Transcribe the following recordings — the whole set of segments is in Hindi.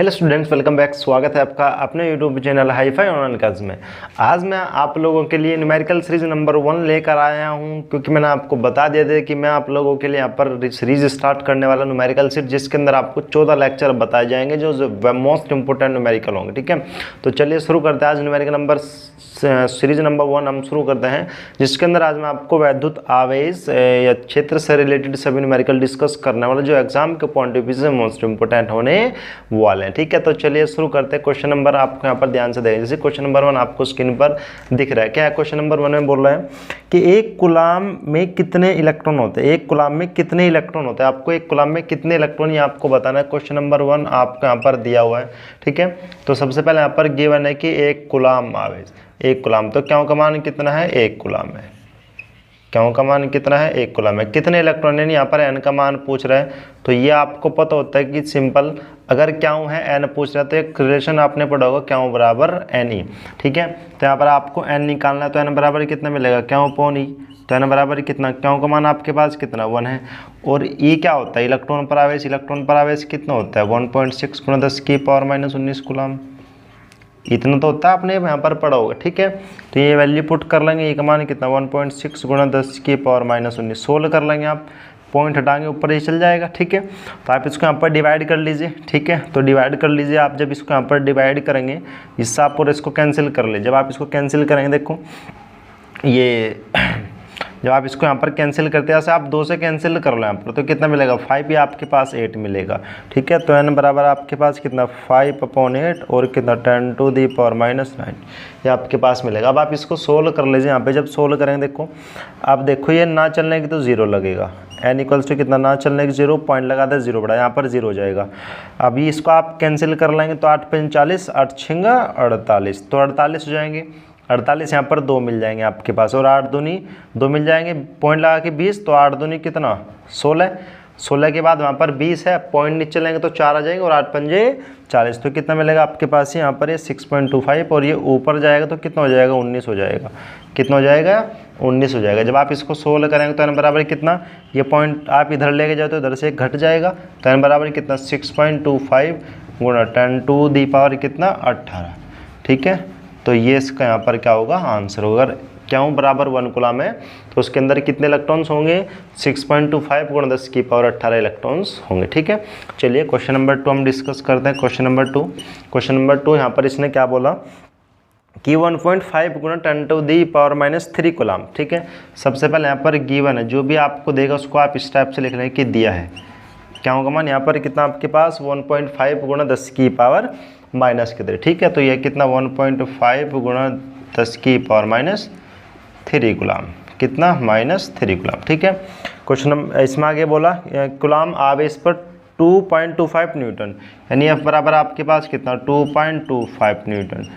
Hello students, welcome back. स्वागत है आपका अपने YouTube channel hi fi online class में। आज मैं आप लोगों के लिए न्यूमेरिकल सीरीज नंबर 1 लेकर आया हूं, क्योंकि मैंने आपको बता दिया था कि मैं आप लोगों के लिए यहाँ पर सीरीज स्टार्ट करने वाला न्यूमेरिकल सीरीज, जिसके अंदर आपको 14 लेक्चर बताए जाएंगे जो मोस्ट इंपोर्टेंट न्यूमेरिकल होंगे। ठीक है, तो चलिए शुरू करते हैं। आज न्यूमेरिकल नंबर सीरीज नंबर 1 हम शुरू करते हैं, जिसके अंदर आज मैं आपको वैद्युत आवेश या क्षेत्र से रिलेटेड सभी न्यूमेरिकल डिस्कस करने वाला, जो एग्जाम के पॉइंट ऑफ व्यू से मोस्ट इंपोर्टेंट होने वाले हैं। ठीक है, तो चलिए शुरू करते हैं। क्वेश्चन नंबर आपको यहाँ पर ध्यान से देखें। जैसे क्वेश्चन नंबर 1 आपको स्क्रीन पर दिख रहा है। क्या है क्वेश्चन नंबर 1 में? बोल रहा है कि एक कूलाम में कितने इलेक्ट्रॉन होते हैं। एक कूलाम में कितने इलेक्ट्रॉन होते हैं, आपको एक कूलाम में कितने इलेक्ट्रॉन ये आपको बताना है। क्वेश्चन नंबर 1 आपको यहाँ पर दिया हुआ है। ठीक है, तो सबसे पहले यहाँ पर गिवन है कि एक कूलाम आवेश, एक कूलाम, तो क्यों का मान कितना है? एक कूलाम है। क्यों का मान कितना है? एक कूलाम है। कितने इलेक्ट्रॉन, यानी यहाँ पर एन का मान पूछ रहा है, तो ये आपको पता होता है कि सिंपल, अगर क्यों है एन पूछ रहा है तो एक रिलेशन आपने पढ़ा होगा, क्यों बराबर एन ई। ठीक है, तो यहाँ पर आपको एन निकालना है, तो एन बराबर कितना मिलेगा? क्यों अपॉन ई। तो एन बराबर कितना? क्यों का मान आपके पास कितना? 1 है। और ई क्या होता है? इलेक्ट्रॉन पर आवेश। इलेक्ट्रॉन पर आवेश कितना होता है? 1.6 × 10⁻⁻19 कूलाम। इतना तो होता है, आपने यहाँ पर पढ़ा होगा। ठीक है, तो ये वैल्यू पुट कर लेंगे। ये का मान कितना? 1.6 × 10⁻⁻19 सोल्व कर लेंगे। आप पॉइंट हटाएंगे, ऊपर ही चल जाएगा। ठीक है, तो आप इसको यहाँ पर डिवाइड कर लीजिए। ठीक है, तो डिवाइड कर लीजिए। आप जब इसको यहाँ पर डिवाइड करेंगे, इससे आप और इसको कैंसिल कर लीजिए। जब आप इसको कैंसिल करेंगे, देखो ये जब आप इसको यहाँ पर कैंसिल करते हैं, ऐसे आप 2 से कैंसिल कर लो यहाँ पर, तो कितना मिलेगा? 5। या आपके पास 8 मिलेगा। ठीक है, तो n बराबर आपके पास कितना? 5/8 और कितना? 10⁻⁻9 ये आपके पास मिलेगा। अब आप इसको सोल्व कर लीजिए। यहाँ पे जब सोल्व करेंगे, देखो अब देखो ये ना चलने की तो 0 लगेगा। n = कितना? ना चलने की 0, पॉइंट लगा दे 0 बढ़ा, यहाँ पर 0 हो जाएगा। अभी इसको आप कैंसिल कर लेंगे, तो 8 × 5 = 40, 8 × 6 = 48, तो 48 हो जाएंगे। 48 यहाँ पर 2 मिल जाएंगे आपके पास, और 8 दूनी 2 मिल जाएंगे, पॉइंट लगा के 20, तो 8 दूनी कितना? 16। 16 के बाद वहाँ पर 20 है, पॉइंट नीचे लेंगे तो 4 आ जाएंगे, और 8 × 5 = 40, तो कितना मिलेगा आपके पास? यहाँ पर ये 6.25, और ये ऊपर जाएगा तो कितना हो जाएगा? 19 हो जाएगा। कितना हो जाएगा? 19 हो जाएगा। जब आप इसको सोल्व करेंगे तो n बराबर कितना? ये पॉइंट आप इधर लेके जाओ तो इधर से घट जाएगा, तो n बराबर कितना? 6.25 × 10⁻⁸ कितना? 18। ठीक है, तो ये इसका यहाँ पर क्या होगा? आंसर होगा। क्यों बराबर 1 कूलाम है, तो उसके अंदर कितने इलेक्ट्रॉन्स होंगे? 6.25 × 10⁻18 इलेक्ट्रॉन्स होंगे। ठीक है, चलिए क्वेश्चन नंबर 2 हम डिस्कस करते हैं। क्वेश्चन नंबर 2 यहाँ पर इसने क्या बोला कि 1.5 × 10⁻³ कूलाम। ठीक है, सबसे पहले यहाँ पर गिवन है, जो भी आपको देगा उसको आप इस टाइप से लिख लें कि दिया है। क्यों का मान यहाँ पर कितना आपके पास? 1.5 × 10⁻⁻³ ठीक है, तो यह कितना? 1.5 × 10⁻³ कूलाम, कितना? -3 कूलाम। ठीक है, क्वेश्चन नंबर इसमें आगे बोला कूलाम आवेश पर 2.25 न्यूटन, यानी F बराबर आपके पास कितना? 2.25 न्यूटन।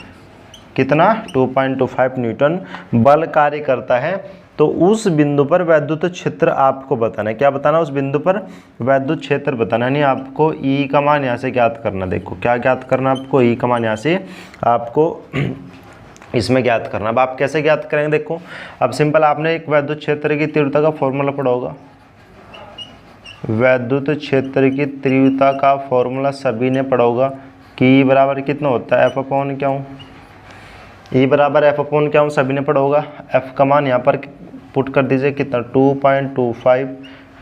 कितना? 2.25 न्यूटन बल कार्य करता है। तो उस बिंदु पर वैद्युत क्षेत्र आपको बताना है। क्या बताना? उस बिंदु पर वैद्युत क्षेत्र बताना है, नहीं आपको E का मान यहाँ से ज्ञात करना। देखो क्या ज्ञात करना आपको? E का मान यहाँ से आपको इसमें ज्ञात करना। अब आप कैसे ज्ञात करेंगे? देखो अब सिंपल, आपने एक वैद्युत क्षेत्र की तीव्रता का फॉर्मूला पढ़ा होगा। वैद्युत क्षेत्र की तीव्रता का फॉर्मूला सभी ने पढ़ा होगा कि E बराबर कितना होता है? F/क्यों। E बराबर F/क्यों सभी ने पढ़ा होगा। F का मान यहाँ पर पुट कर दीजिए, कितना? 2.25।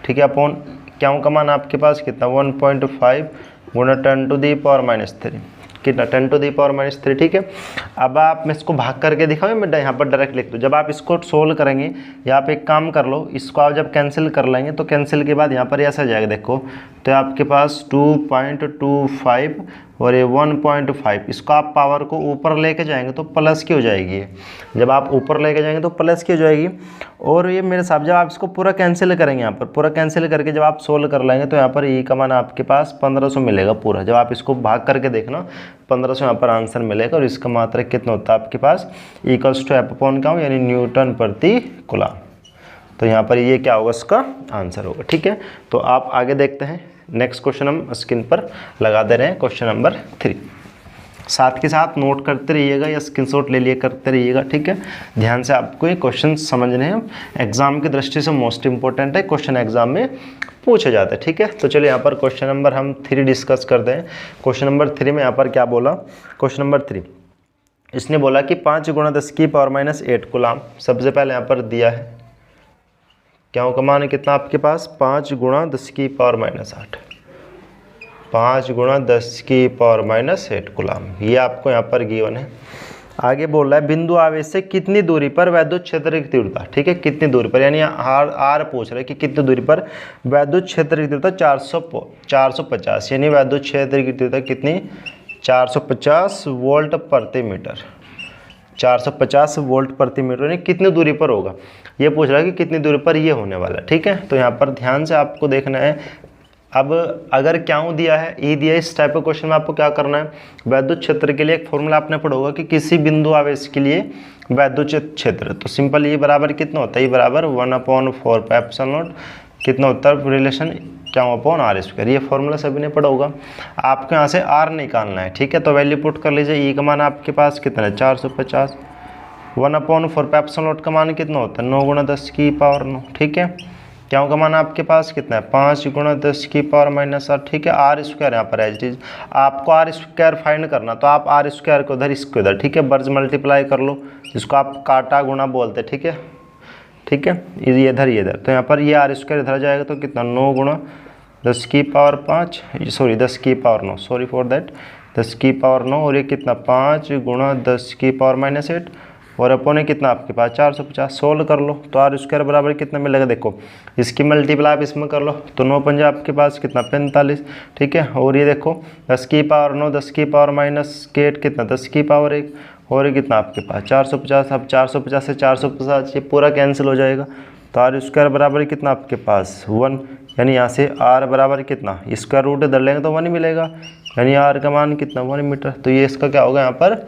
ठीक है, अपॉन क्यों का मान आपके पास कितना? 1.5 × 10⁻⁻3 कितना? 10⁻⁻3। ठीक है, अब आप मैं इसको भाग करके दिखाऊँ, मैं यहाँ पर डायरेक्ट लिख दूँ। जब आप इसको सोल्व करेंगे, यहाँ पे एक काम कर लो, इसको आप जब कैंसिल कर लेंगे तो कैंसिल के बाद यहाँ पर ऐसा जाएगा। देखो तो आपके पास 2.25 और ये 1.5, इसको आप पावर को ऊपर लेके जाएंगे तो प्लस की हो जाएगी। जब आप ऊपर लेके जाएंगे तो प्लस की हो जाएगी। और ये मेरे साहब जब आप इसको पूरा कैंसिल करेंगे, यहाँ पर पूरा कैंसिल करके जब आप सोल्व कर लेंगे तो यहाँ पर E का मान आपके पास 1500 मिलेगा पूरा। जब आप इसको भाग करके देखना, 1500 यहाँ पर आंसर मिलेगा। और इसका मात्रक कितना होता है आपके पास? E = F/क्यों, यानी न्यूटन प्रति कूलाम। तो यहाँ पर ये क्या होगा? इसका आंसर होगा। ठीक है, तो आप आगे देखते हैं। नेक्स्ट क्वेश्चन हम स्क्रीन पर लगा दे रहे हैं, क्वेश्चन नंबर 3। साथ के साथ नोट करते रहिएगा या स्क्रीनशॉट ले लिए करते रहिएगा, ठीक है। ध्यान से आपको ये क्वेश्चन समझने हैं, एग्जाम की दृष्टि से मोस्ट इंपॉर्टेंट है, क्वेश्चन एग्जाम में पूछे जाते हैं, ठीक है। तो चलिए यहाँ पर क्वेश्चन नंबर हम 3 डिस्कस करते हैं। क्वेश्चन नंबर 3 में यहाँ पर क्या बोला, क्वेश्चन नंबर 3 इसने बोला कि 5 × 10⁻⁸ कूलाम। सबसे पहले यहाँ पर दिया है क्या का मान है कितना आपके पास, 5 × 10⁻⁸, 5 × 10⁻⁸ कूलाम, ये आपको यहाँ पर गिवन है। आगे बोल रहा है बिंदु आवेश से कितनी दूरी पर वैद्युत क्षेत्र की तीव्रता, ठीक है, कितनी दूरी पर, यानी आर पूछ रहे हैं कि कितनी दूरी पर वैद्युत क्षेत्र की तीव्रता 450, यानी वैद्युत क्षेत्र की तीव्रता कितनी, 450 वोल्ट प्रति मीटर, 450 वोल्ट प्रति मीटर, यानी कितनी दूरी पर होगा, ये पूछ रहा है कि कितनी दूरी पर ये होने वाला है, ठीक है। तो यहाँ पर ध्यान से आपको देखना है। अब अगर क्यों दिया है, ई दिया है, इस टाइप के क्वेश्चन में आपको क्या करना है, वैद्युत क्षेत्र के लिए एक फॉर्मूला आपने पढ़ा होगा कि किसी बिंदु आवेश के लिए वैद्युत क्षेत्र, तो सिंपल ये बराबर कितना होता है, ये बराबर 1/4πε0 कितना होता है रिलेशन Q/r², ये फॉर्मूला सभी ने पढ़ा होगा। आपको यहाँ से आर निकालना है, ठीक है। तो वैल्यू पुट कर लीजिए, ई का मान आपके पास कितना है 450, 1/4πε0 का मान कितना होता है 9 × 10⁻⁹, ठीक है। क्यों का मान आपके पास कितना है 5 × 10⁻⁻⁸, ठीक है। r² यहाँ पर एज इज, आपको r² फाइंड करना, तो आप r² को उधर इसको इधर, ठीक है, वर्ज मल्टीप्लाई कर लो, जिसको आप काटा गुणा बोलते, ठीक है, ठीक है, ये इधर, तो यहाँ पर ये r² इधर जाएगा तो कितना 9 × 10⁻⁵, सॉरी 10⁻⁹, सॉरी फॉर दैट 10⁻⁹, और ये कितना 5 × 10⁻⁸, और अपन है कितना आपके पास 450, सोल्व कर लो तो r² बराबर कितना मिलेगा, देखो इसकी मल्टीप्लाई आप इसमें कर लो, तो 9 पंजा आपके पास कितना 45, ठीक है। और ये देखो 10⁻⁹, 10⁻⁻⁸ कितना 10⁻⁴, और ये कितना आपके पास 450, अब 450 से 450 ये पूरा कैंसिल हो जाएगा, तो r² बराबर कितना आपके पास 1, यानी यहाँ से r बराबर कितना, स्क्वायर रूट इधर लेंगे तो 1 ही मिलेगा, यानी r का मान कितना 1 मीटर, तो ये इसका क्या होगा यहाँ पर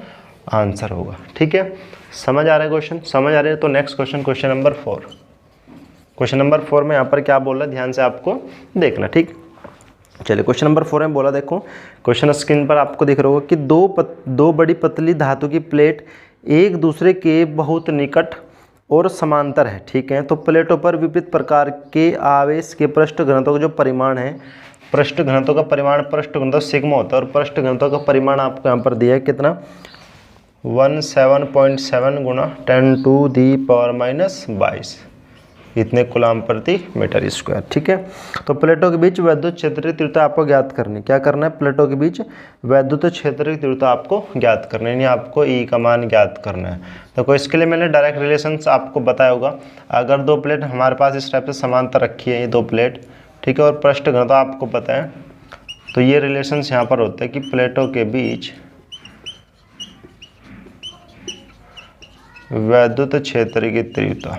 आंसर होगा, ठीक है। समझ आ रहा है क्वेश्चन, समझ आ रहा है। तो next question, question number 4, question number 4 में यहाँ पर क्या बोल रहा है, ध्यान से आपको देखना, ठीक। चलिए क्वेश्चन नंबर 4 में बोला, देखो क्वेश्चन स्क्रीन पर आपको दिख रहा होगा कि दो बड़ी पतली धातु की प्लेट एक दूसरे के बहुत निकट और समांतर है, ठीक है। तो प्लेटों पर विपरीत प्रकार के आवेश के पृष्ठ घनत्व का जो परिमाण है, पृष्ठ घनत्व का परिमाण, पृष्ठ घनत्व सिग्मा होता है, और पृष्ठ घनत्व का परिमाण आपको यहाँ पर दिया है कितना 17.7 × 10⁻⁻22 इतने कूलाम प्रति मीटर स्क्वायर, ठीक है। तो प्लेटों के बीच वैद्युत क्षेत्र की तीव्रता आपको ज्ञात करनी, क्या करना है, प्लेटों के बीच वैद्युत क्षेत्र की तीव्रता आपको ज्ञात करनी, यानी आपको ई का मान ज्ञात करना है। तो इसके लिए मैंने डायरेक्ट रिलेशंस आपको बताया होगा, अगर 2 प्लेट हमारे पास इस टाइप से समांतर रखी है, ये 2 प्लेट, ठीक है, और पृष्ठ घनत्व आपको पता है, तो ये रिलेशंस यहाँ पर होते हैं कि प्लेटों के बीच वैद्युत क्षेत्र की तीव्रता,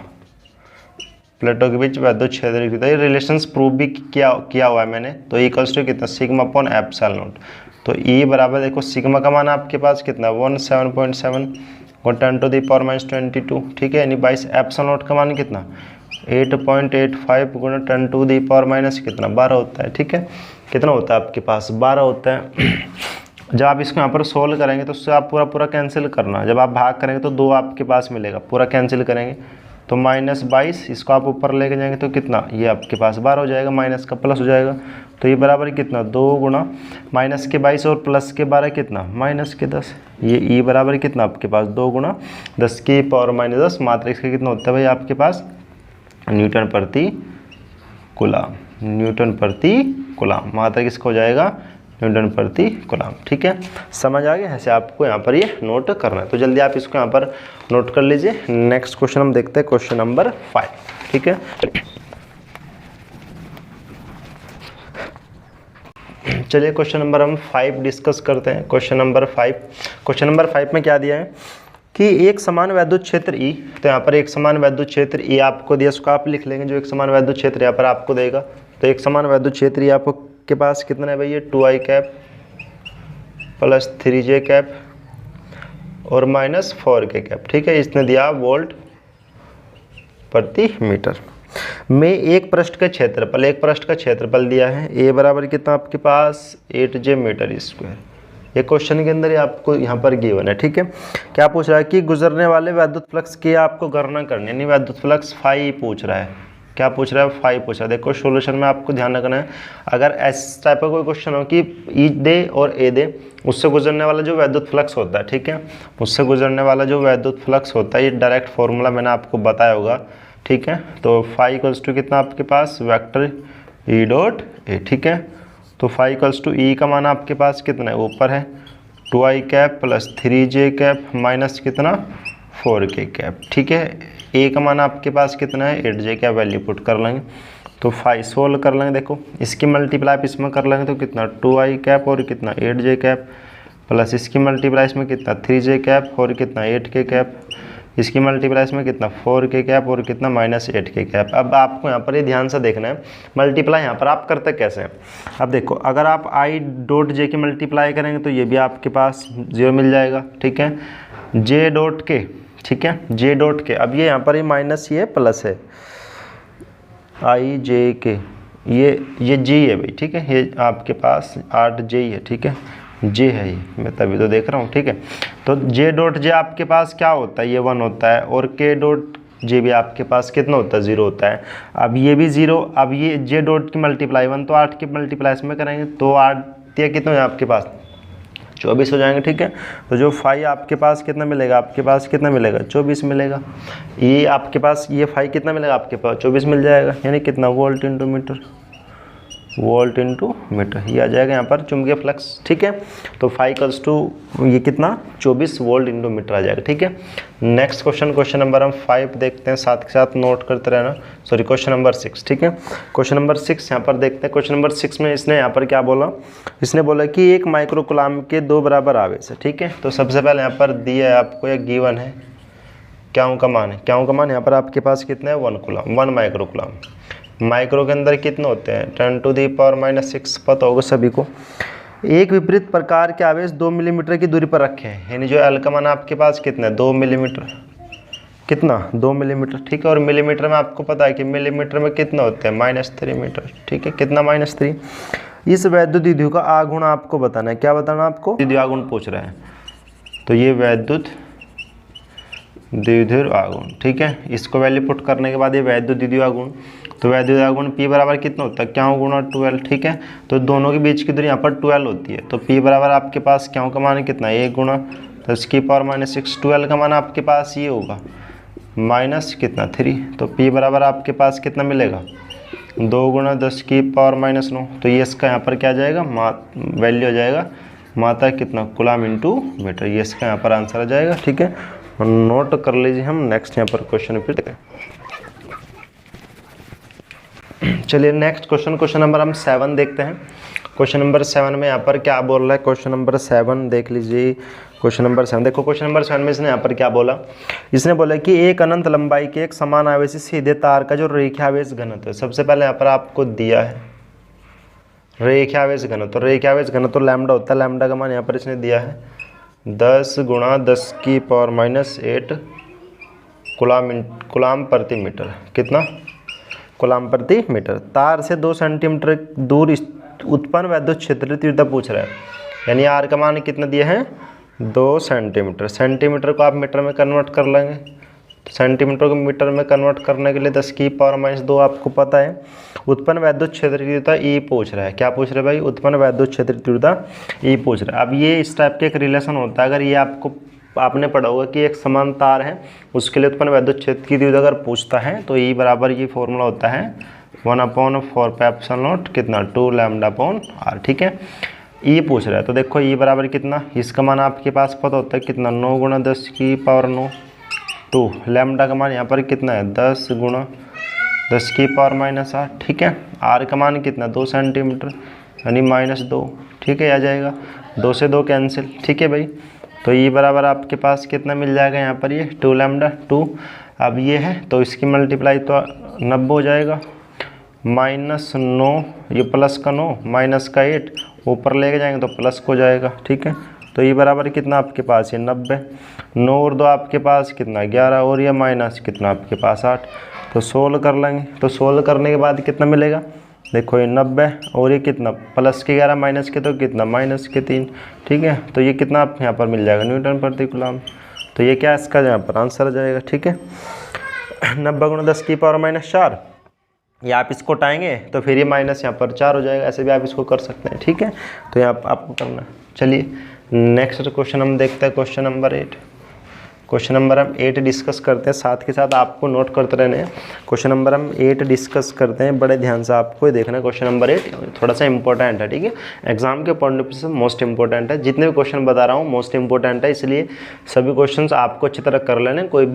प्लेटों के बीच वैद्युत क्षेत्र की तीव्रता, ये रिलेशंस प्रूव भी किया हुआ है मैंने। तो इक्वल्स टू कितना σ/ε0, तो ई बराबर देखो सिग्मा का मान आपके पास कितना 17.7 × 10⁻22, ठीक है, यानी 22, ε0 का मान कितना 8.85 × 10⁻ कितना 12 होता है, ठीक है। कितना होता है आपके पास 12 होता है। जब आप इसको यहाँ पर सोल्व करेंगे तो उससे आप पूरा कैंसिल करना, जब आप भाग करेंगे तो 2 आपके पास मिलेगा, पूरा कैंसिल करेंगे तो -22, इसको आप ऊपर लेके जाएंगे तो कितना, ये आपके पास 12 हो जाएगा, माइनस का प्लस हो जाएगा, तो ये बराबर कितना 2 × -22 और प्लस के 12 कितना -10, ये ई बराबर कितना आपके पास 2 × 10⁻⁻10, मात्रा इसका कितना होता है भाई आपके पास न्यूटन प्रति कूलाम, न्यूटन प्रति कूलाम, मात्रा किसका हो जाएगा न्यूटन प्रति कूलाम, ठीक है। समझ आ गया, ऐसे आपको यहाँ पर ये नोट करना है, तो जल्दी आप इसको यहाँ पर नोट कर लीजिए। नेक्स्ट क्वेश्चन हम देखते हैं, क्वेश्चन नंबर 5, ठीक है। चलिए क्वेश्चन नंबर हम 5 डिस्कस करते हैं। क्वेश्चन नंबर 5 में क्या दिया है कि एक समान वैद्युत क्षेत्र ई, तो यहाँ पर एक समान वैद्युत क्षेत्र ई आपको दिया, उसको आप लिख लेंगे, जो एक समान वैद्युत क्षेत्र यहाँ पर आपको देगा, तो एक समान वैद्युत क्षेत्र ई आपको के पास कितना है भाई, ये 2i cap plus 3j cap और -4k कैप, ठीक है, इसने दिया वोल्ट प्रति मीटर में एक पृष्ठ का क्षेत्रफल, एक पृष्ठ का क्षेत्रफल दिया है, ए बराबर कितना आपके पास 8j मीटर स्क्वायर, ये क्वेश्चन के अंदर ही आपको यहाँ पर गिवन है, ठीक है। क्या पूछ रहा है कि गुजरने वाले विद्युत फ्लक्स की आपको गणना करनी है, यानी विद्युत फ्लक्स फाई पूछ रहा है। क्या पूछ रहा है? फाई पूछ रहा है। देखो सोल्यूशन में आपको ध्यान रखना है, अगर इस टाइप का कोई क्वेश्चन हो कि ई दे और ए दे, उससे गुजरने वाला जो विद्युत फ्लक्स होता है, ठीक है, उससे गुजरने वाला जो विद्युत फ्लक्स होता है, ये डायरेक्ट फॉर्मूला मैंने आपको बताया होगा, ठीक है। तो फाई इक्वल्स टू कितना आपके पास वेक्टर ई डॉट ए, ठीक है। तो फाई इक्वल्स टू ई का मान आपके पास कितना है, ऊपर है 2i cap plus 3j cap minus कितना 4k कैप, ठीक है। ए का मान आपके पास कितना है 8j कैप, वैल्यू पुट कर लेंगे तो फाई सोल्व कर लेंगे। देखो इसकी मल्टीप्लाई इसमें कर लेंगे तो कितना 2i कैप और कितना 8j कैप प्लस इसकी मल्टीप्लाई इसमें कितना 3j कैप और कितना 8k कैप, इसकी मल्टीप्लाई इसमें कितना 4k कैप और कितना माइनस 8k कैप। अब आपको यहाँ पर ये ध्यान से देखना है मल्टीप्लाई यहाँ पर आप करते कैसे हैं। अब देखो अगर आप i डॉट जे की मल्टीप्लाई करेंगे तो ये भी आपके पास 0 मिल जाएगा, ठीक है। j डॉट के, ठीक है, j डॉट के, अब ये यहाँ पर ये माइनस ये प्लस है i j के, ये g है भाई, ठीक है, ये आपके पास 8j है, ठीक है, j है ये, मैं तभी तो देख रहा हूँ, ठीक है। तो j डॉट जे आपके पास क्या होता है, ये 1 होता है, और k डॉट जे भी आपके पास कितना होता है 0 होता है। अब ये भी 0, अब ये j डॉट की मल्टीप्लाई 1 तो 8 की मल्टीप्लाई इसमें करेंगे तो 8 या कितना है आपके पास 24 हो जाएंगे, ठीक है। तो जो फाई आपके पास कितना मिलेगा, आपके पास कितना मिलेगा 24 मिलेगा। ये आपके पास ये फाई कितना मिलेगा, आपके पास 24 मिल जाएगा, यानी कितना volt into metre, volt into metre, ये आ जाएगा यहाँ पर चुंबकीय फ्लक्स, ठीक है। तो फाई इक्वल्स टू ये कितना 24 वोल्ट इंटू मीटर आ जाएगा, ठीक है। नेक्स्ट क्वेश्चन, क्वेश्चन नंबर हम 5 देखते हैं, साथ के साथ नोट करते रहना, सॉरी क्वेश्चन नंबर 6, ठीक है। क्वेश्चन नंबर 6 यहाँ पर देखते हैं। क्वेश्चन नंबर 6 में इसने यहाँ पर क्या बोला, इसने बोला कि एक माइक्रो कूलम के 2 बराबर आवेश है, ठीक है। तो सबसे पहले यहाँ पर दिया है आपको एक गिवन है, क्या का मान है, क्या का मान यहाँ पर आपके पास कितना है 1 कूलम, 1 माइक्रो कूलम। माइक्रो के अंदर कितने होते हैं 10⁻⁻⁶, पता होगा सभी को। एक विपरीत प्रकार के आवेश 2 मिलीमीटर की दूरी पर रखे हैं, यानी जो एल का मान आपके पास कितना है 2 मिलीमीटर, कितना 2 मिलीमीटर, ठीक है। और मिलीमीटर में आपको पता है कि मिलीमीटर में कितना होते हैं -3 मीटर, ठीक है, कितना -3। इस वैद्युत द्विध्रुव का आघूर्ण आपको बताना है, क्या बताना आपको, द्विध्रुव आघूर्ण पूछ रहा है। तो ये वैद्युत द्विध्रुव आघूर्ण, ठीक है। इसको वैल्यू पुट करने के बाद ये वैद्युत द्विध्रुव आघूर्ण, तो वैद्युत आघूर्ण P बराबर कितना होता है, क्या गुणा 12, ठीक है। तो दोनों के बीच की दूरी यहाँ पर 12 होती है, तो P बराबर आपके पास क्या का मान कितना 1 गुणा 10 की पावर -6, 12 का मान आपके पास ये होगा माइनस कितना 3, तो P बराबर आपके पास कितना मिलेगा 2 गुणा 10 की पावर -9। तो ये इसका यहाँ पर क्या आ जाएगा वैल्यू आ जाएगा मात्रा कितना कूलम इंटू मीटर, ये इसका यहाँ पर आंसर आ जाएगा, ठीक है। नोट कर लीजिए हम नेक्स्ट यहाँ पर क्वेश्चन फिर देखें। चलिए नेक्स्ट क्वेश्चन, क्वेश्चन नंबर हम 7 देखते हैं। क्वेश्चन नंबर 7 में यहाँ पर क्या बोल रहा है, क्वेश्चन नंबर 7 देख लीजिए। क्वेश्चन नंबर 7 देखो, क्वेश्चन नंबर 7 में इसने यहाँ पर क्या बोला, इसने बोला कि एक अनंत लंबाई के एक समान आवेशी सीधे तार का जो रेखीयावेश घनत्व है, सबसे पहले यहाँ पर आपको दिया है रेखीयावेश घनत्व, रेखीयावेश घनत्व लैम्डा होता है, लैम्डा का मान यहाँ पर इसने दिया है 10 गुणा 10 की पावर -8 कूलम प्रति मीटर, कितना कूलम प्रति मीटर। तार से 2 सेंटीमीटर दूर उत्पन्न वैद्युत क्षेत्र की तीव्रता पूछ रहा है, यानी आर का मान कितना दिया है 2 सेंटीमीटर। सेंटीमीटर को आप मीटर में कन्वर्ट कर लेंगे, तो सेंटीमीटर को मीटर में कन्वर्ट करने के लिए 10 की पावर -2 आपको पता है। उत्पन्न वैद्युत क्षेत्र की तीव्रता ई पूछ रहा है, क्या पूछ रहा है भाई, उत्पन्न वैद्युत क्षेत्र की तीव्रता ई पूछ रहा है। अब ये इस टाइप के एक रिलेशन होता है, अगर ये आपने पढ़ा होगा कि एक समान तार है उसके लिए उत्पन्न वैद्युत क्षेत्र की तीव्रता अगर पूछता है तो ई बराबर ये फॉर्मूला होता है 1/4πε0 कितना 2 λ/r, ठीक है। ई पूछ रहा है तो देखो ई बराबर कितना, इसका मान आपके पास पता होता है कितना 9 गुणा 10 की पावर 9, 2 लैम्डा का मान यहाँ पर कितना है 10 गुणा 10 की पावर -8, ठीक है। आर का मान कितना 2 सेंटीमीटर यानी -2, ठीक है, आ जाएगा 2 से 2 कैंसिल, ठीक है भाई। तो ई बराबर आपके पास कितना मिल जाएगा यहाँ पर ये 2 लैम्डा 2। अब ये है तो इसकी मल्टीप्लाई तो 90 हो जाएगा, -9 ये प्लस का 9 माइनस का 8 ऊपर लेके जाएंगे तो प्लस को जाएगा, ठीक है। तो ई बराबर कितना आपके पास ये 90, 9 और 2 आपके पास कितना 11 और ये माइनस कितना आपके पास 8, तो सोल्व कर लेंगे। तो सोल्व करने के बाद कितना मिलेगा देखो ये 90 और ये कितना प्लस के 11 माइनस के तो कितना माइनस के 3, ठीक है। तो ये कितना आप यहाँ पर मिल जाएगा न्यूटन प्रति कूलम। तो ये क्या इसका यहाँ पर आंसर आ जाएगा, ठीक है। 90 गुणा 10 की पावर -4, या आप इसको उठाएंगे तो फिर ये माइनस यहाँ पर 4 हो जाएगा, ऐसे भी आप इसको कर सकते हैं, ठीक है। तो यहाँ आपको करना है। चलिए नेक्स्ट क्वेश्चन हम देखते हैं, क्वेश्चन नंबर 8। क्वेश्चन नंबर हम 8 डिस्कस करते हैं, साथ के साथ आपको नोट करते रहने हैं। क्वेश्चन नंबर हम 8 डिस्कस करते हैं, बड़े ध्यान से आपको देखना है। क्वेश्चन नंबर 8 थोड़ा सा इंपॉर्टेंट है, ठीक है। एग्जाम के पॉइंट ऑफ व्यू से मोस्ट इंपॉर्टेंट है। जितने भी क्वेश्चन बता रहा हूँ मोस्ट इंपॉर्टेंट है, इसलिए सभी क्वेश्चन आपको अच्छी तरह कर लेने। कोई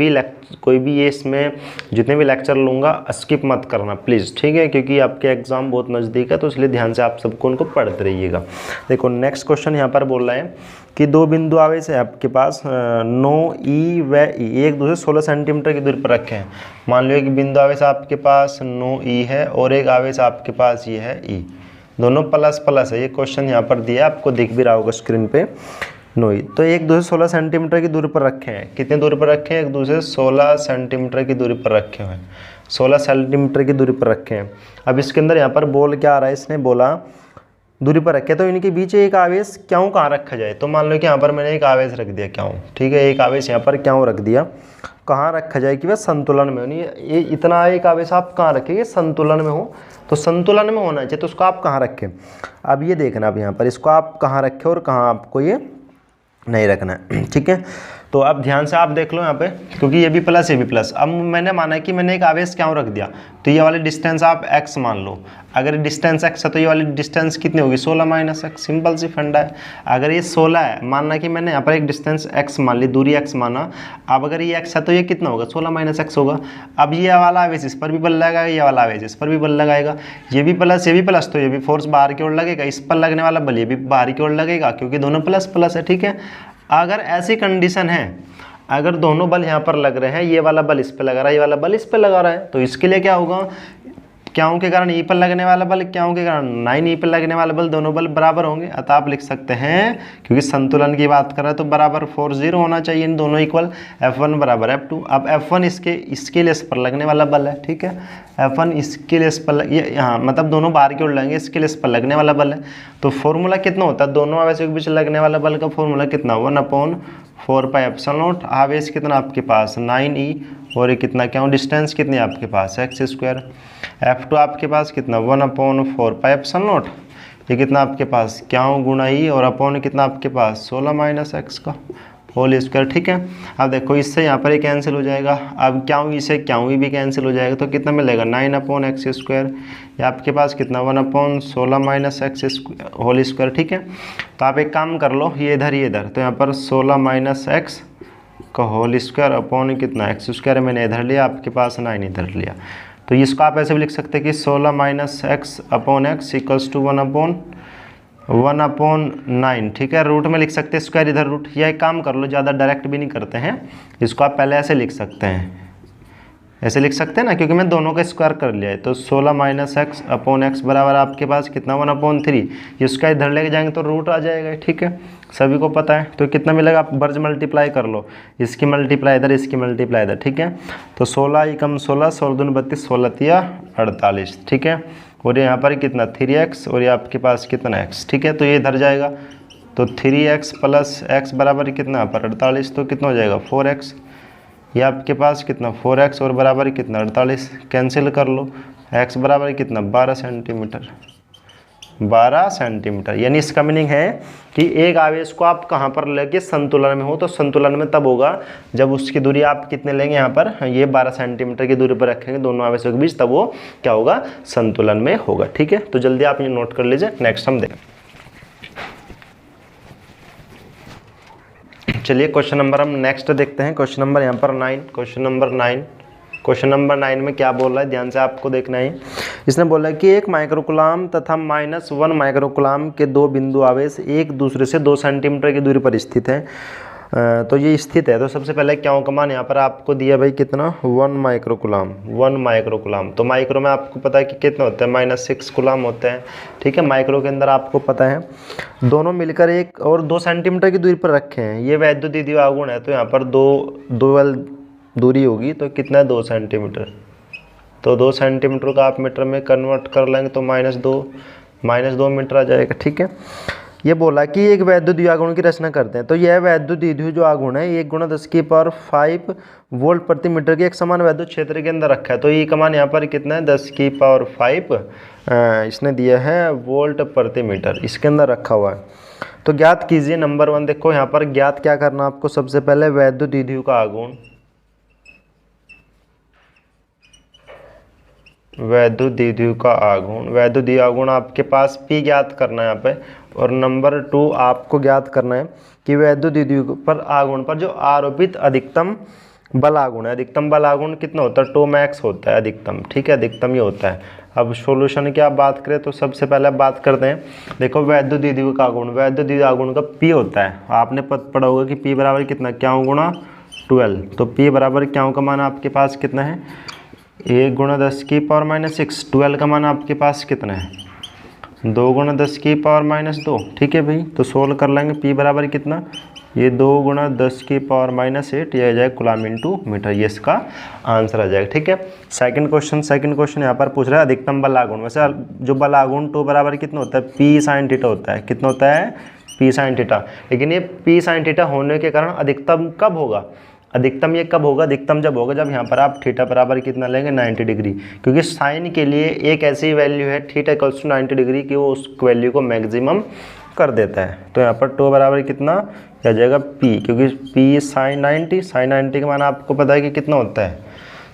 भी ये इसमें जितने भी लेक्चर लूँगा स्किप मत करना प्लीज़, ठीक है, क्योंकि आपके एग्जाम बहुत नज़दीक है, तो इसलिए ध्यान से आप सबको उनको पढ़ते रहिएगा। देखो नेक्स्ट क्वेश्चन यहाँ पर बोल रहे हैं कि दो बिंदु आवेश है आपके पास 9 ई व ई, एक दूसरे 16 सेंटीमीटर की दूरी पर रखे हैं। मान लो एक बिंदु आवेश आपके पास 9 ई है और एक आवेश आपके पास ये है ई, दोनों प्लस प्लस है। ये क्वेश्चन यहाँ पर दिया है, आपको दिख भी रहा होगा स्क्रीन पे। 9 ई तो एक दूसरे 16 सेंटीमीटर की दूरी पर रखे हैं। कितने दूरी पर रखे हैं? एक दूसरे 16 सेंटीमीटर की दूरी पर रखे हुए हैं। 16 सेंटीमीटर की दूरी पर रखे हैं। अब इसके अंदर यहाँ पर बोल क्या आ रहा है, इसने बोला दूरी पर रखे, तो इनके बीच एक आवेश क्यों कहाँ रखा जाए। तो मान लो कि यहाँ पर मैंने एक आवेश रख दिया क्यों, ठीक है, एक आवेश यहाँ पर क्यों रख दिया, कहाँ रखा जाए कि वह संतुलन में हो। नहीं ये इतना एक आवेश आप कहाँ रखेंगे, संतुलन में हो, तो संतुलन में होना चाहिए, तो उसको आप कहाँ रखें। अब ये देखना, अब यहाँ पर इसको आप कहाँ रखें और कहाँ आपको ये नहीं रखना है, ठीक है। तो अब ध्यान से आप देख लो यहाँ पे, क्योंकि ये भी प्लस ये भी प्लस। अब मैंने माना कि मैंने एक आवेश क्यों रख दिया, तो ये वाली डिस्टेंस आप x मान लो। अगर डिस्टेंस x है तो ये वाली डिस्टेंस कितनी होगी, 16 माइनस x, सिंपल सी फंडा है। अगर ये 16 है, मानना कि मैंने यहाँ पर एक डिस्टेंस x मान ली, दूरी x माना। अब अगर ये x है तो ये कितना होगा, 16 माइनस x होगा। अब ये वाला आवेश इस पर भी बल लगाएगा, ये वाला आवेश इस पर भी बल लगाएगा, ये भी प्लस, तो ये भी फोर्स बाहर की ओर लगेगा, इस पर लगने वाला बल ये भी बाहर की ओर लगेगा, क्योंकि दोनों प्लस प्लस है, ठीक है। अगर ऐसी कंडीशन है, अगर दोनों बल यहाँ पर लग रहे हैं, ये वाला बल इस पे लगा रहा है, ये वाला बल इस पे लगा रहा है, तो इसके लिए क्या होगा, क्यों के कारण ई पर लगने वाला बल, क्यों के कारण 9 ई पर लगने वाला बल, दोनों बल बराबर होंगे। अतः आप लिख सकते हैं, क्योंकि संतुलन की बात कर रहे हैं तो बराबर 4 0 होना चाहिए, इन दोनों इक्वल, F1 बराबर F2। अब F1 इसके लिए इस पर लगने वाला बल है, ठीक है, F1 इसके लिए इस पर ये यहाँ मतलब दोनों बाहर की ओर लगेंगे, इसके लिए इस पर लगने वाला बल है। तो फॉर्मूला कितना होता है, दोनों आवेशों के बीच लगने वाला बल का फॉर्मूला कितना, 1/4πε0। आवेश कितना आपके पास 9 ई, और ये कितना क्यों, डिस्टेंस कितनी आपके पास x²। F2 आपके पास कितना 1/4πε0, ये कितना आपके पास क्यों गुणा ई, और अपॉन कितना आपके पास 16 माइनस x का होल स्क्वायर, ठीक है। अब देखो इससे यहाँ पर ये कैंसिल हो जाएगा। अब क्यों ई से क्यों ई भी कैंसिल हो जाएगा, तो कितना मिलेगा 9/x², या आपके पास कितना 1/16 माइनस x होल स्क्वायर, ठीक है। तो आप एक काम कर लो, ये इधर, तो यहाँ पर 16 माइनस x का होल स्क्वायर अपॉन कितना x² मैंने इधर लिया, आपके पास 9 इधर लिया। तो इसको आप ऐसे भी लिख सकते हैं कि 16 minus x upon x equals to 1/9, ठीक है। रूट में लिख सकते हैं, स्क्वायर इधर रूट, या एक काम कर लो, ज़्यादा डायरेक्ट भी नहीं करते हैं, इसको आप पहले ऐसे लिख सकते हैं, ऐसे लिख सकते हैं ना, क्योंकि मैं दोनों का स्क्वायर कर लिया है। तो 16 माइनस x अपॉन x बराबर आपके पास कितना 1/3, ये स्क्वायर इधर लेके जाएंगे तो रूट आ जाएगा, ठीक है, सभी को पता है। तो कितना मिलेगा, आप वर्ज मल्टीप्लाई कर लो, इसकी मल्टीप्लाई इधर, इसकी मल्टीप्लाई इधर, ठीक है। तो 16 एकम 16, 16 दूनी 32, 16 48, ठीक है। और यहाँ पर कितना 3x, और ये आपके पास कितना x, ठीक है। तो ये इधर जाएगा, तो 3x प्लस x बराबर कितना पर 48, तो कितना हो जाएगा 4x, ये आपके पास कितना 4x और बराबर कितना 48, कैंसिल कर लो, x बराबर कितना 12 सेंटीमीटर, 12 सेंटीमीटर। यानी इसका मीनिंग है कि एक आवेश को आप कहाँ पर लेके संतुलन में हो, तो संतुलन में तब होगा जब उसकी दूरी आप कितने लेंगे, यहाँ पर ये 12 सेंटीमीटर की दूरी पर रखेंगे दोनों आवेशों के बीच, तब वो क्या होगा, संतुलन में होगा, ठीक है। तो जल्दी आप ये नोट कर लीजिए। नेक्स्ट हम देखें, चलिए क्वेश्चन नंबर हम नेक्स्ट देखते हैं, क्वेश्चन नंबर यहाँ पर 9। क्वेश्चन नंबर 9 में क्या बोल रहा है, ध्यान से आपको देखना है। इसने बोला है कि 1 माइक्रोकूलम तथा -1 माइक्रोकूलम के दो बिंदु आवेश एक दूसरे से 2 सेंटीमीटर की दूरी पर स्थित है। तो ये स्थित है, तो सबसे पहले क्यों का मान यहाँ पर आपको दिया भाई कितना 1 माइक्रोकूलम। तो माइक्रो में आपको पता है कि कितने होते हैं, -6 कूलम होते हैं, ठीक है। माइक्रो के अंदर आपको पता है दोनों मिलकर 1 और 2 सेंटीमीटर की दूरी पर रखे हैं। ये वैद्युत आघूर्ण है, तो यहाँ पर दो दूरी होगी, तो कितना 2 सेंटीमीटर, तो 2 सेंटीमीटर का आप मीटर में कन्वर्ट कर लेंगे तो -2 मीटर आ जाएगा। ठीक है, ये बोला कि एक वैद्युत द्विआगुण की रचना करते हैं। तो यह वैद्युत द्विध्रुव जो आगुण है 1 × 10⁵ वोल्ट प्रति मीटर के एक समान वैद्युत क्षेत्र के अंदर रखा है। तो ई का मान यहाँ पर कितना है 10⁵ इसने दिया है वोल्ट प्रति मीटर, इसके अंदर रखा हुआ है। तो ज्ञात कीजिए नंबर 1। देखो यहाँ पर ज्ञात क्या करना आपको, सबसे पहले वैद्युत द्विध्रुव का आगुण, वैद्युत द्विध्रुव का आगुण, वैद्युत द्विध्रुव आगुण आपके पास P ज्ञात करना है यहाँ पे। और नंबर 2 आपको ज्ञात करना है कि वैद्युत द्विध्रुव पर आगुण पर जो आरोपित अधिकतम बल आगुण है, अधिकतम बल आगुण कितना होता है, टोमैक्स होता है अधिकतम। ठीक है, अधिकतम ही होता है। अब सॉल्यूशन की आप बात करें तो सबसे पहले आप बात करते हैं, देखो वैद्युत द्विध्रुव का आगुण, वैद्युत द्विध्रुव आगुण का P होता है, आपने पढ़ा होगा कि P बराबर कितना, क्या गुणा 12। तो P बराबर क्या का मान आपके पास कितना है 1 × 10⁻⁻6। 12 का मान आपके पास कितना है 2 × 10⁻2। ठीक है भाई, तो सोल्व कर लेंगे। P बराबर कितना, ये 2 × 10⁻8 ये आ जाएगा कूलम इंटू मीटर, ये इसका आंसर आ जाएगा। ठीक है, सेकंड क्वेश्चन यहाँ पर पूछ रहा है अधिकतम बल आगुण। वैसे जो बल आगुण टो बराबर कितना होता है P sin थीटा होता है, कितना होता है P sin थीटा। लेकिन ये P sin थीटा होने के कारण अधिकतम कब होगा, अधिकतम ये कब होगा, अधिकतम जब होगा जब यहाँ पर आप थीटा बराबर कितना लेंगे 90 डिग्री, क्योंकि साइन के लिए एक ऐसी वैल्यू है थीटा इक्वल्स टू 90 डिग्री कि वो उस वैल्यू को मैक्सिमम कर देता है। तो यहाँ पर टो बराबर कितना आ जाएगा P, क्योंकि P sin 90 का मान आपको पता है कि कितना होता है,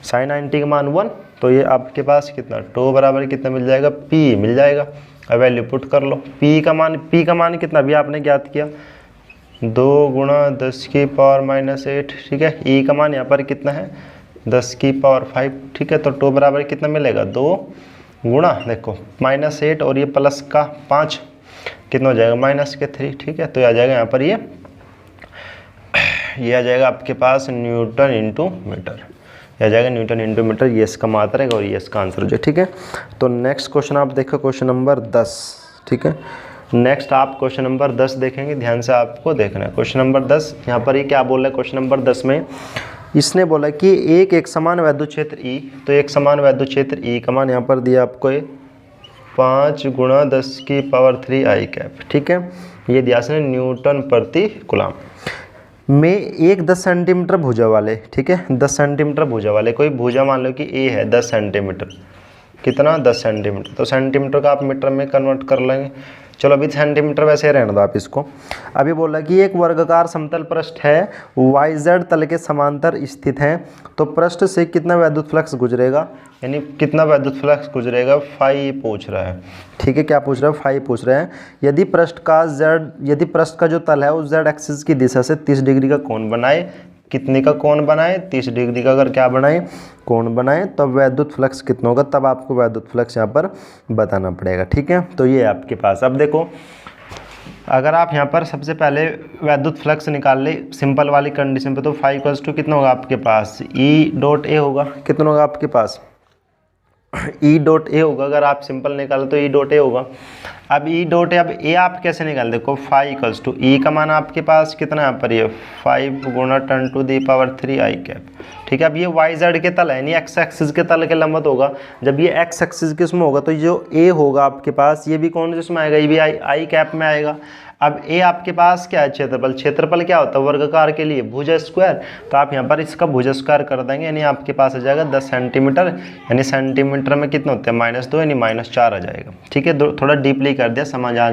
sin 90 का मान 1। तो ये आपके पास कितना टो बराबर कितना मिल जाएगा, P मिल जाएगा। अब वैल्यू पुट कर लो, P का मान कितना भी आपने ज्ञात किया 2 × 10⁻8। ठीक है, ई का मान यहाँ पर कितना है 10⁵। ठीक है, तो टो बराबर कितना मिलेगा 2 गुणा, देखो -8 और ये प्लस का 5 कितना हो जाएगा -3। ठीक है, तो ये आ जाएगा यहाँ पर ये आ जाएगा आपके पास न्यूटन इंटू मीटर, ये आ जाएगा न्यूटन इंटू मीटर, ये इसका मात्रा है और ये इसका आंसर हो जाए। ठीक है, तो नेक्स्ट क्वेश्चन आप देखो, क्वेश्चन नंबर 10। ठीक है, नेक्स्ट आप क्वेश्चन नंबर 10 देखेंगे, ध्यान से आपको देखना है। क्वेश्चन नंबर 10 यहाँ पर ये क्या बोल रहा है, क्वेश्चन नंबर 10 में इसने बोला कि एक समान वैद्युत क्षेत्र E, तो एक समान वैद्युत क्षेत्र E का मान यहाँ पर दिया आपको 5 × 10⁻³ ठीक है, ये दिया इसने न्यूटन प्रति कूलम में एक 10 सेंटीमीटर भुजा वाले, ठीक है 10 सेंटीमीटर भुजा वाले, कोई भुजा मान लो कि A है 10 सेंटीमीटर, कितना 10 सेंटीमीटर, तो सेंटीमीटर का आप मीटर में कन्वर्ट कर लेंगे। चलो अभी सेंटीमीटर वैसे रहने दो आप इसको। अभी बोला कि एक वर्गाकार समतल पृष्ठ है YZ तल के समांतर स्थित है, तो पृष्ठ से कितना वैद्युत फ्लक्स गुजरेगा, यानी कितना वैद्युत फ्लक्स गुजरेगा फाई पूछ रहा है। ठीक है, क्या पूछ रहा है, फाई पूछ रहा है। यदि पृष्ठ का जो तल है उस Z एक्सिस की दिशा से 30 डिग्री का कोण बनाए, कितने का कोण बनाए 30 डिग्री का, अगर क्या बनाए कोण बनाए, तब वैद्युत फ्लक्स कितना होगा, तब आपको वैद्युत फ्लक्स यहाँ पर बताना पड़ेगा। ठीक है, तो ये आपके पास, अब देखो अगर आप यहाँ पर सबसे पहले वैद्युत फ्लक्स निकाल ले सिंपल वाली कंडीशन पे, तो फाई इक्वल्स टू कितना होगा आपके पास E.A होगा, कितना होगा आपके पास E.A होगा। अगर आप सिंपल निकालो तो E.A होगा। अब E.A, अब A आप कैसे निकाल, देखो फाई इक्वल्स टू E का मान आपके पास कितना यहाँ पर ये 5 × 10⁻³ ठीक है। अब ये YZ के तल है, यानी X एक्सिस के तल के लंबवत होगा। जब ये X एक्सिस के उसमें होगा तो जो A होगा आपके पास, ये भी कौन जिसमें आएगा, ये भी I में आएगा। अब A आपके पास क्या है, क्षेत्रफल, क्षेत्रफल क्या होता है वर्गाकार के लिए भुजा स्क्वायर, तो आप यहाँ पर इसका भुजा स्क्वायर कर देंगे, यानी आपके पास आ जाएगा 10 सेंटीमीटर, यानी सेंटीमीटर में कितना होते हैं -2 यानी -4 आ जाएगा। ठीक है, थोड़ा डीपली कर दिया, समझ आ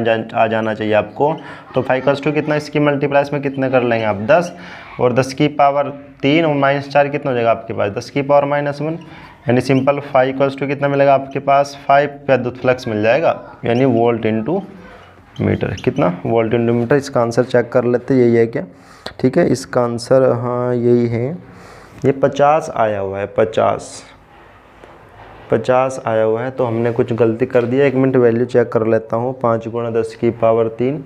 जाना चाहिए आपको। तो 5 कितना, इसकी मल्टीप्लाई में कितने कर लेंगे आप 10 और 10⁻3 और -4 कितना हो जाएगा आपके पास 10⁻−1, यानी सिंपल 5 कितना मिलेगा आपके पास 5 वैद्युत फ्लक्स मिल जाएगा, यानी वोल्ट इंटू मीटर, कितना वोल्ट इंटू मीटर। इसका आंसर चेक कर लेते, यही है क्या, ठीक है इसका आंसर हाँ यही है, ये 50 आया हुआ है, 50 आया हुआ है, तो हमने कुछ गलती कर दिया। 1 मिनट वैल्यू चेक कर लेता हूँ। 5 × 10⁻3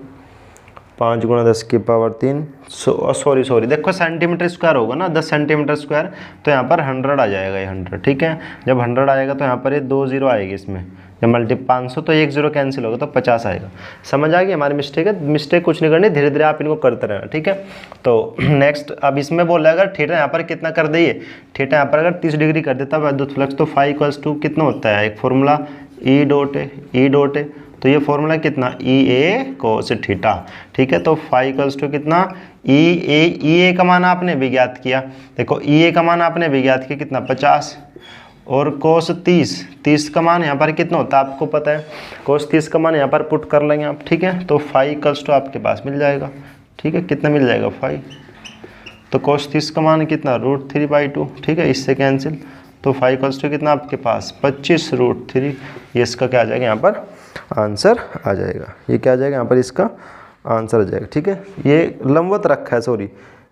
5 × 10⁻3 सॉरी देखो सेंटीमीटर स्क्वायर होगा ना, 10 सेंटीमीटर स्क्वायर, तो यहाँ पर 100 आ जाएगा, ये 100 ठीक है। जब 100 आएगा तो यहाँ पर ये 2 0 आएगी, इसमें जब मल्टी 500 तो 1 0 कैंसिल होगा तो 50 आएगा। समझ आ गई हमारी मिस्टेक है, मिस्टेक कुछ नहीं करनी, धीरे धीरे आप इनको करते रहना, ठीक है। तो नेक्स्ट अब इसमें बोल रहा है अगर थीटा यहाँ पर कितना कर दिए, थीटा यहाँ पर अगर 30 डिग्री कर देता विद्युत फ्लक्स तो फाई इक्वल्स टू कितना होता है, एक फॉर्मूला ई डॉट है, तो ये फॉर्मूला कितना ई ए कोस थीटा, ठीक है। तो फाई इक्वल्स टू कितना ई ए का मान आपने भी ज्ञात किया, देखो ई ए का मान आपने भी ज्ञात किया कितना 50 और कोस 30 का मान यहाँ पर कितना होता है आपको पता है, कोस 30 का मान यहाँ पर पुट कर लेंगे आप, ठीक है। तो फाई इक्वल्स टू आपके पास मिल जाएगा, ठीक है, कितना मिल जाएगा फाई, तो कोस 30 का मान कितना √3/2, ठीक है, इससे कैंसिल, तो फाई इक्वल्स टू कितना आपके पास 25 √3, ये इसका क्या आ जाएगा यहाँ पर आंसर आ जाएगा, ये क्या आ जाएगा यहाँ पर इसका आंसर आ जाएगा, ठीक है। ये लंबवत रखा है, सॉरी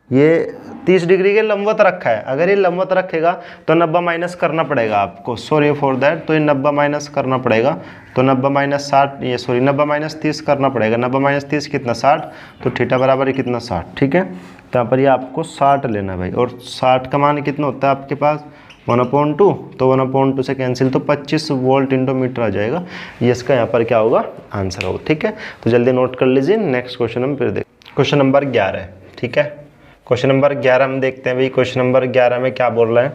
ये 30 डिग्री के लंबवत रखा है, अगर ये लंबवत रखेगा तो 90 माइनस करना पड़ेगा आपको, सॉरी फॉर दैट, तो ये 90 माइनस करना पड़ेगा, तो 90 माइनस 60, ये सॉरी 90 माइनस 30 करना पड़ेगा, 90 माइनस 30 कितना 60, तो थीटा बराबर है कितना 60, ठीक है। तो यहाँ पर ये आपको 60 लेना भाई, और 60 का मान कितना होता है आपके पास 1/2, तो 1/2 से कैंसिल, तो 25 वोल्ट इंटू मीटर आ जाएगा, ये इसका यहाँ पर क्या होगा आंसर होगा, ठीक है। तो जल्दी नोट कर लीजिए, नेक्स्ट क्वेश्चन हम फिर देख, क्वेश्चन नंबर 11, ठीक है। क्वेश्चन नंबर 11 हम देखते हैं भाई, क्वेश्चन नंबर 11 में क्या बोल रहा है।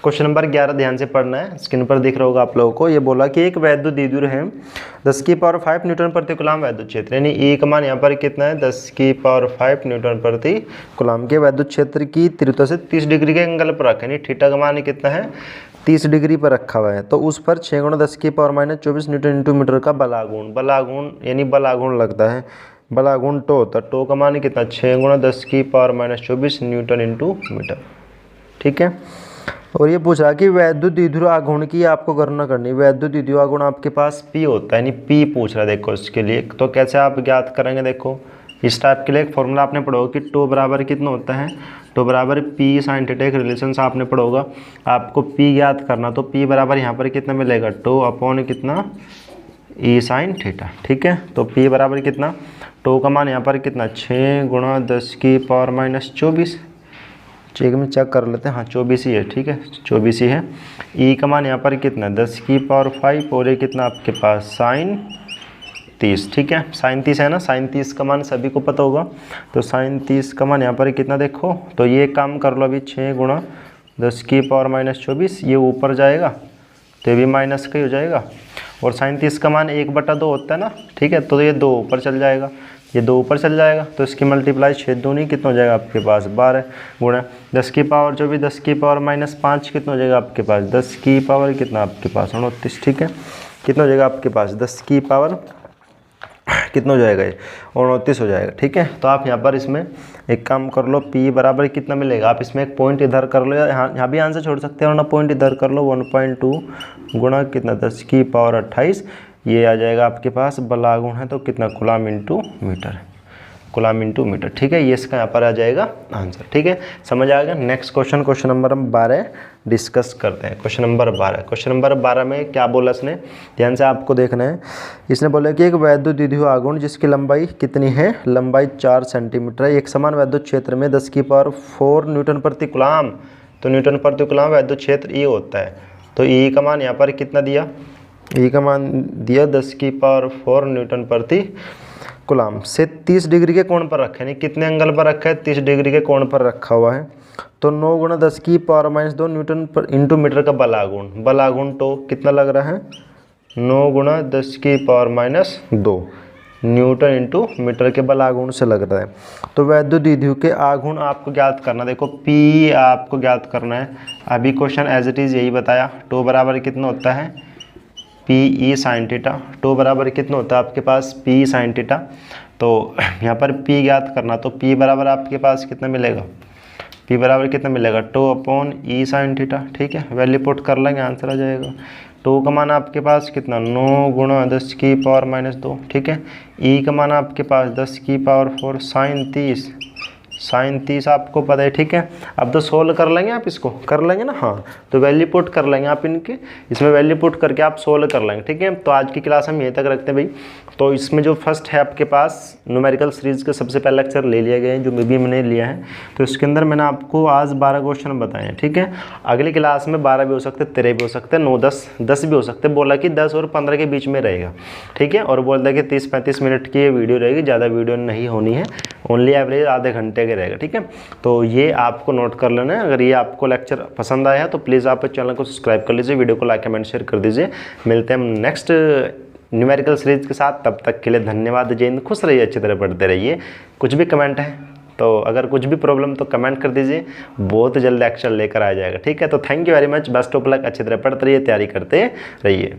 क्वेश्चन नंबर 11 ध्यान से पढ़ना है, स्क्रीन पर दिख रहा होगा आप लोगों को। ये बोला कि एक वैद्युत द्विध्रुव है 10⁵ न्यूटन प्रति कूलम वैद्युत क्षेत्र, यानी E का मान यहाँ पर कितना है 10⁵ न्यूटन प्रति कूलम के वैद्युत क्षेत्र की तीव्रता से 30 डिग्री के एंगल पर रखा, यानी थीटा का मान कितना है 30 डिग्री पर रखा हुआ है। तो उस पर 6 × 10⁻24 न्यूटन इंटू मीटर का बलागुण यानी बलागुण लगता है, बलागुण टो होता है, टो का मान कितना 6 × 10⁻24 न्यूटन इंटू मीटर, ठीक है। और ये पूछा कि वैद्युत द्विध्रुव आघूर्ण की आपको गणना करनी, वैद्युत द्विध्रुव आघूर्ण आपके पास P होता है, यानी P पूछ रहा है देखो इसके लिए, तो कैसे आप ज्ञात करेंगे, देखो इस टाइप के लिए एक फॉर्मूला आपने पढ़ोगे कि टो बराबर कितना होता है, टो बराबर P sin थीटा, एक रिलेशन आपने पढ़ोगा, आपको P ज्ञात करना, तो P बराबर यहाँ पर कितना मिलेगा टो अपॉन कितना E sin थीटा, ठीक है। तो P बराबर कितना, टो का मान यहाँ पर कितना 6 × 10⁻24, चेक में चेक कर लेते हैं, हाँ 24 ही है, ठीक है 24 ही है। E का मान यहाँ पर कितना 10⁵ और ये कितना आपके पास sin 30, ठीक है, sin 30 है ना, sin 30 का मान सभी को पता होगा, तो sin 30 का मान यहाँ पर कितना देखो, तो ये काम कर लो अभी 6 × 10⁻24, ये ऊपर जाएगा तो ये भी माइनस का ही हो जाएगा, और sin 30 का मान 1/2 होता है ना, ठीक है, तो ये 2 ऊपर चल जाएगा, ये 2 ऊपर चल जाएगा, तो इसकी मल्टीप्लाई 6 दूनी कितना हो जाएगा आपके पास 12 गुणा 10⁻24 10⁻−5 कितना हो जाएगा आपके पास 10⁻ कितना आपके पास 29, ठीक है, कितना हो जाएगा आपके पास 10⁻ कितना हो जाएगा ये 29 हो जाएगा, ठीक है। तो आप यहाँ पर इसमें एक काम कर लो, P बराबर कितना मिलेगा, आप इसमें एक पॉइंट इधर कर लो, यहाँ भी आंसर छोड़ सकते हैं, वरना पॉइंट इधर कर लो 1.2 गुणा कितना 10⁻28, ये आ जाएगा आपके पास बलागुण है तो कितना coulomb into metre, coulomb into metre, ठीक है, ये इसका यहाँ पर आ जाएगा आंसर, ठीक है, समझ आ गया। Next question, question number 12 discuss करते हैं। क्वेश्चन नंबर 12 में क्या बोला इसने, ध्यान से आपको देखना है। इसने बोला कि एक वैद्युत द्विध्रुव आघूर्ण जिसकी लंबाई कितनी है, लंबाई 4 सेंटीमीटर है, एक समान वैद्युत क्षेत्र में 10⁴ न्यूटन प्रति कूलम, तो न्यूटन प्रति कूलम वैद्युत क्षेत्र E होता है, तो E का मान यहाँ पर कितना दिया, E का मान दिया 10⁴ न्यूटन प्रति कूलम से 30 डिग्री के कोण पर रखा है, यानी कितने एंगल पर रखा है 30 डिग्री के कोण पर रखा हुआ है, तो 9 × 10⁻² न्यूटन पर इंटू मीटर का बलागुण तो कितना लग रहा है 9 × 10⁻² न्यूटन इंटू मीटर के बलागुण से लग रहा है। तो वैद्युत द्विध्रुव के आघूर्ण आपको ज्ञात करना, देखो P आपको ज्ञात करना है, अभी क्वेश्चन एज इट इज़ यही बताया, टो बराबर कितना होता है PE sin थीटा, टो बराबर कितना होता है आपके पास PE sin थीटा, तो यहाँ पर P ज्ञात करना, तो P बराबर आपके पास कितना मिलेगा, P बराबर कितना मिलेगा tau upon E sin theta, ठीक है, वैल्यू पुट कर लेंगे आंसर आ जाएगा। टो का मान आपके पास कितना 9 × 10⁻², ठीक है, E का मान आपके पास 10⁴ sin साइन 30 आपको पता है, ठीक है। अब तो सोल्व कर लेंगे आप, इसको कर लेंगे ना, हाँ। तो वैल्यू पुट कर लेंगे आप इनके, इसमें वैल्यू पुट करके आप सोल्व कर लेंगे, ठीक है। तो आज की क्लास हम यहीं तक रखते हैं भाई। तो इसमें जो फर्स्ट है आपके पास न्यूमेरिकल सीरीज़ के सबसे पहला लेक्चर ले लिया गया है, जो भी मैंने लिया है। तो इसके अंदर मैंने आपको आज 12 क्वेश्चन बताए हैं, ठीक है। अगली क्लास में 12 भी हो सकते, 13 भी हो सकते, 9, 10 भी हो सकते। बोला कि 10 और 15 के बीच में रहेगा, ठीक है। और बोलता है कि 30-35 मिनट की ये वीडियो रहेगी, ज़्यादा वीडियो नहीं होनी है, ओनली एवरेज आधे घंटे के रहेगा, ठीक है। तो ये आपको नोट कर लेना है। अगर ये आपको लेक्चर पसंद आया तो प्लीज़ आप चैनल को सब्सक्राइब कर लीजिए, वीडियो को लाइक कमेंट शेयर कर दीजिए। मिलते हैं हम नेक्स्ट न्यूमेरिकल सीरीज के साथ, तब तक के लिए धन्यवाद। जय हिंद, खुश रहिए, अच्छी तरह पढ़ते रहिए। कुछ भी कमेंट है तो अगर कुछ भी प्रॉब्लम तो कमेंट कर दीजिए, बहुत जल्द एक्शन लेकर आ जाएगा, ठीक है। तो thank you very much, best of luck, अच्छी तरह पढ़ते रहिए, तैयारी करते रहिए।